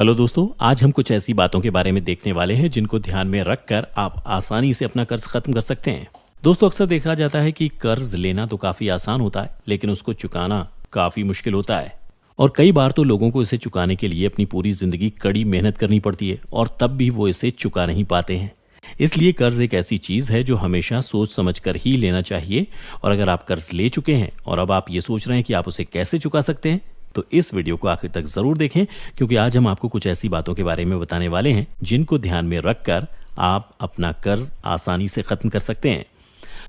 Hello दोस्तों, आज हम कुछ ऐसी बातों के बारे में देखने वाले हैं जिनको ध्यान में रखकर आप आसानी से अपना कर्ज खत्म कर सकते हैं। दोस्तों, अक्सर देखा जाता है कि कर्ज लेना तो काफी आसान होता है, लेकिन उसको चुकाना काफी मुश्किल होता है। और कई बार तो लोगों को इसे चुकाने के लिए अपनी पूरी जिंदगी कड़ी मेहनत करनी पड़ती है और तब भी वो इसे चुका नहीं पाते हैं। इसलिए कर्ज एक ऐसी चीज है जो हमेशा सोच समझ कर ही लेना चाहिए। और अगर आप कर्ज ले चुके हैं और अब आप ये सोच रहे हैं कि आप उसे कैसे चुका सकते हैं, तो इस वीडियो को आखिर तक जरूर देखें, क्योंकि आज हम आपको कुछ ऐसी बातों के बारे में बताने वाले हैं जिनको ध्यान में रखकर आप अपना कर्ज आसानी से खत्म कर सकते हैं।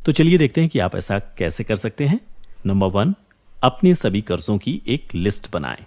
तो चलिए देखते हैं कि आप ऐसा कैसे कर सकते हैं। नंबर 1, अपने सभी कर्जों की एक लिस्ट बनाएं।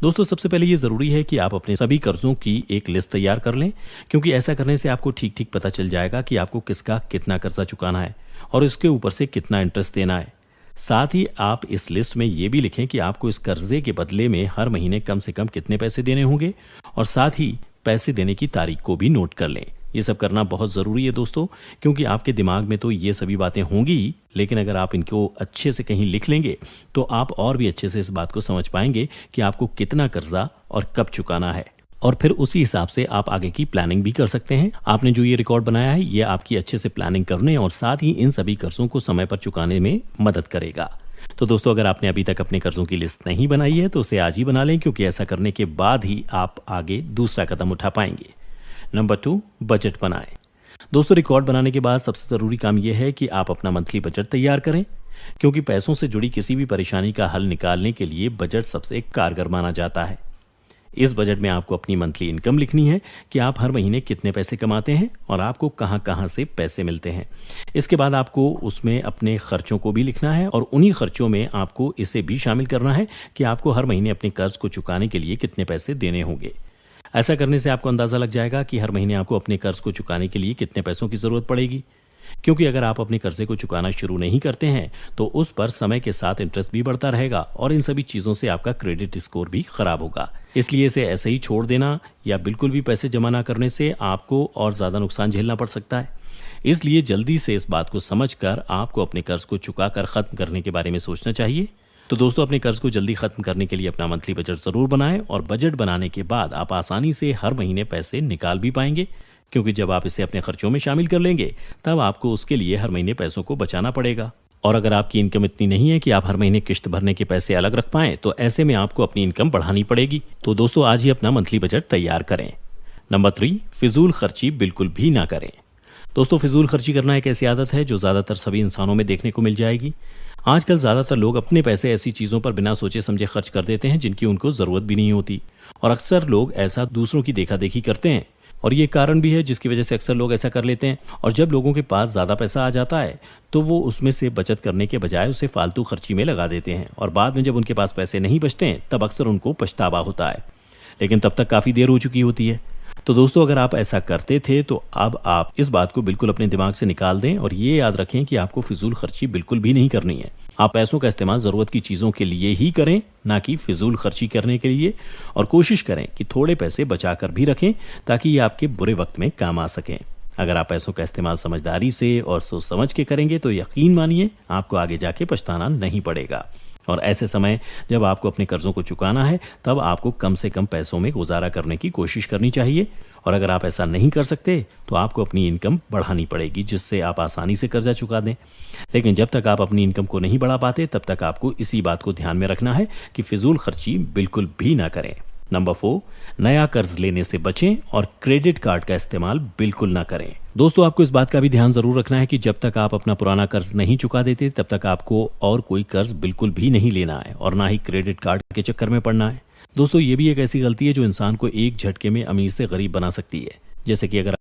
दोस्तों, सबसे पहले ये जरूरी है कि आप अपने सभी कर्जों की एक लिस्ट तैयार कर लें, क्योंकि ऐसा करने से आपको ठीक ठीक पता चल जाएगा कि आपको किसका कितना कर्जा चुकाना है और इसके ऊपर से कितना इंटरेस्ट देना है। साथ ही आप इस लिस्ट में ये भी लिखें कि आपको इस कर्जे के बदले में हर महीने कम से कम कितने पैसे देने होंगे, और साथ ही पैसे देने की तारीख को भी नोट कर लें। ये सब करना बहुत ज़रूरी है दोस्तों, क्योंकि आपके दिमाग में तो ये सभी बातें होंगी ही, लेकिन अगर आप इनको अच्छे से कहीं लिख लेंगे तो आप और भी अच्छे से इस बात को समझ पाएंगे कि आपको कितना कर्जा और कब चुकाना है, और फिर उसी हिसाब से आप आगे की प्लानिंग भी कर सकते हैं। आपने जो ये रिकॉर्ड बनाया है, ये आपकी अच्छे से प्लानिंग करने और साथ ही इन सभी कर्जों को समय पर चुकाने में मदद करेगा। तो दोस्तों, अगर आपने अभी तक अपने कर्जों की लिस्ट नहीं बनाई है तो उसे आज ही बना लें, क्योंकि ऐसा करने के बाद ही आप आगे दूसरा कदम उठा पाएंगे। नंबर 2, बजट बनाएं। दोस्तों, रिकॉर्ड बनाने के बाद सबसे ज़रूरी काम यह है कि आप अपना मंथली बजट तैयार करें, क्योंकि पैसों से जुड़ी किसी भी परेशानी का हल निकालने के लिए बजट सबसे कारगर माना जाता है। इस बजट में आपको अपनी मंथली इनकम लिखनी है कि आप हर महीने कितने पैसे कमाते हैं और आपको कहां कहां से पैसे मिलते हैं। इसके बाद आपको उसमें अपने खर्चों को भी लिखना है, और उन्हीं खर्चों में आपको इसे भी शामिल करना है कि आपको हर महीने अपने कर्ज को चुकाने के लिए कितने पैसे देने होंगे। ऐसा करने से आपको अंदाज़ा लग जाएगा कि हर महीने आपको अपने कर्ज को चुकाने के लिए कितने पैसों की ज़रूरत पड़ेगी, क्योंकि अगर आप अपने कर्जे को चुकाना शुरू नहीं करते हैं तो उस पर समय के साथ इंटरेस्ट भी बढ़ता रहेगा और इन सभी चीज़ों से आपका क्रेडिट स्कोर भी खराब होगा। इसलिए इसे ऐसे ही छोड़ देना या बिल्कुल भी पैसे जमा ना करने से आपको और ज़्यादा नुकसान झेलना पड़ सकता है। इसलिए जल्दी से इस बात को समझकर आपको अपने कर्ज को चुकाकर ख़त्म करने के बारे में सोचना चाहिए। तो दोस्तों, अपने कर्ज को जल्दी खत्म करने के लिए अपना मंथली बजट ज़रूर बनाएं, और बजट बनाने के बाद आप आसानी से हर महीने पैसे निकाल भी पाएंगे, क्योंकि जब आप इसे अपने खर्चों में शामिल कर लेंगे तब आपको उसके लिए हर महीने पैसों को बचाना पड़ेगा। और अगर आपकी इनकम इतनी नहीं है कि आप हर महीने किश्त भरने के पैसे अलग रख पाएं, तो ऐसे में आपको अपनी इनकम बढ़ानी पड़ेगी। तो दोस्तों, आज ही अपना मंथली बजट तैयार करें। नंबर 3, फिजूल खर्ची बिल्कुल भी ना करें। दोस्तों, फिजूल खर्ची करना एक ऐसी आदत है जो ज़्यादातर सभी इंसानों में देखने को मिल जाएगी। आजकल ज़्यादातर लोग अपने पैसे ऐसी चीज़ों पर बिना सोचे समझे खर्च कर देते हैं जिनकी उनको ज़रूरत भी नहीं होती, और अक्सर लोग ऐसा दूसरों की देखा देखी करते हैं, और ये कारण भी है जिसकी वजह से अक्सर लोग ऐसा कर लेते हैं। और जब लोगों के पास ज़्यादा पैसा आ जाता है तो वो उसमें से बचत करने के बजाय उसे फालतू खर्ची में लगा देते हैं, और बाद में जब उनके पास पैसे नहीं बचते हैं तब अक्सर उनको पछतावा होता है, लेकिन तब तक काफ़ी देर हो चुकी होती है। तो दोस्तों, अगर आप ऐसा करते थे तो अब आप इस बात को बिल्कुल अपने दिमाग से निकाल दें, और ये याद रखें कि आपको फिजूल खर्ची बिल्कुल भी नहीं करनी है। आप पैसों का इस्तेमाल ज़रूरत की चीज़ों के लिए ही करें, ना कि फिजूल खर्ची करने के लिए। और कोशिश करें कि थोड़े पैसे बचा कर भी रखें, ताकि ये आपके बुरे वक्त में काम आ सकें। अगर आप पैसों का इस्तेमाल समझदारी से और सोच समझ के करेंगे तो यकीन मानिए आपको आगे जाके पछताना नहीं पड़ेगा। और ऐसे समय जब आपको अपने कर्जों को चुकाना है, तब आपको कम से कम पैसों में गुजारा करने की कोशिश करनी चाहिए। और अगर आप ऐसा नहीं कर सकते तो आपको अपनी इनकम बढ़ानी पड़ेगी, जिससे आप आसानी से कर्जा चुका दें। लेकिन जब तक आप अपनी इनकम को नहीं बढ़ा पाते, तब तक आपको इसी बात को ध्यान में रखना है कि फिजूल खर्ची बिल्कुल भी ना करें। नंबर 4, नया कर्ज लेने से बचें और क्रेडिट कार्ड का इस्तेमाल बिल्कुल ना करें। दोस्तों, आपको इस बात का भी ध्यान जरूर रखना है कि जब तक आप अपना पुराना कर्ज नहीं चुका देते, तब तक आपको और कोई कर्ज बिल्कुल भी नहीं लेना है, और ना ही क्रेडिट कार्ड के चक्कर में पड़ना है। दोस्तों, ये भी एक ऐसी गलती है जो इंसान को एक झटके में अमीर से गरीब बना सकती है। जैसे कि अगर